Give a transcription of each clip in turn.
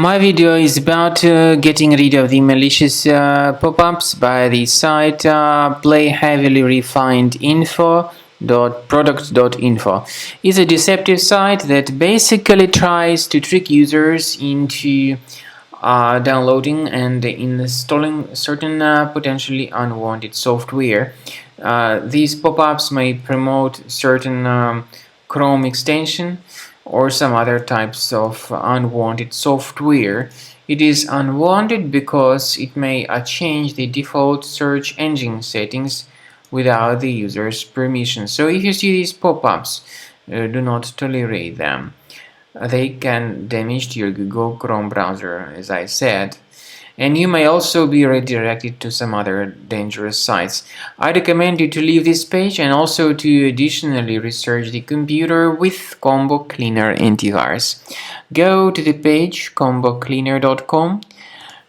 My video is about getting rid of the malicious pop-ups by the site Playheavilyrefinedinfo-product.info. It's a deceptive site that basically tries to trick users into downloading and installing certain potentially unwanted software. These pop-ups may promote certain Chrome extension or some other types of unwanted software. It is unwanted because it may change the default search engine settings without the user's permission. So if you see these pop-ups, do not tolerate them. They can damage your Google Chrome browser, as I said, and you may also be redirected to some other dangerous sites. I recommend you to leave this page and also to additionally research the computer with Combo Cleaner antivirus. Go to the page combocleaner.com,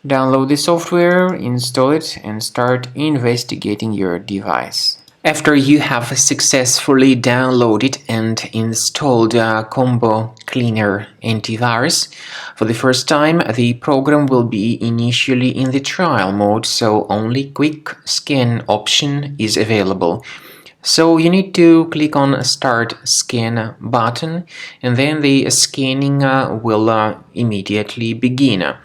download the software, install it, and start investigating your device. After you have successfully downloaded and installed Combo Cleaner antivirus, for the first time the program will be initially in the trial mode, so only quick scan option is available. So you need to click on Start Scan button, and then the scanning will immediately begin.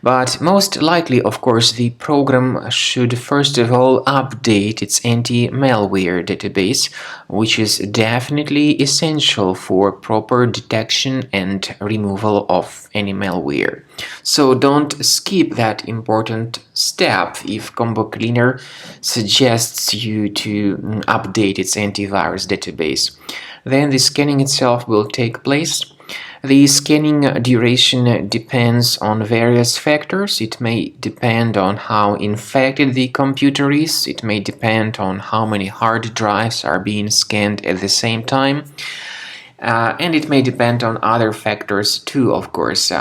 But most likely, of course, the program should first of all update its anti-malware database, which is definitely essential for proper detection and removal of any malware. So don't skip that important step if Combo Cleaner suggests you to update its antivirus database. Then the scanning itself will take place. The scanning duration depends on various factors. It may depend on how infected the computer is. It may depend on how many hard drives are being scanned at the same time. And it may depend on other factors too, of course.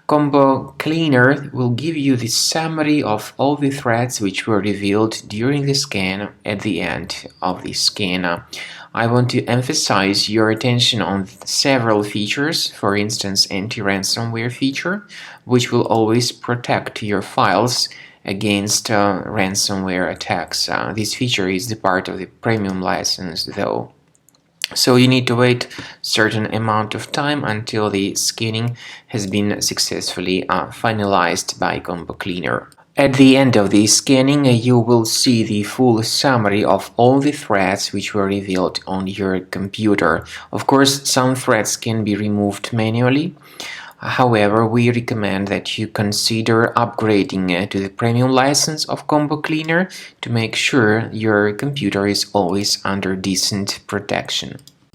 Combo Cleaner will give you the summary of all the threats which were revealed during the scan at the end of the scan. I want to emphasize your attention on several features, for instance anti-ransomware feature, which will always protect your files against ransomware attacks. This feature is the part of the premium license though. So you need to wait a certain amount of time until the scanning has been successfully finalized by Combo Cleaner. At the end of the scanning, you will see the full summary of all the threats which were revealed on your computer. Of course, some threats can be removed manually. However, we recommend that you consider upgrading to the premium license of Combo Cleaner to make sure your computer is always under decent protection.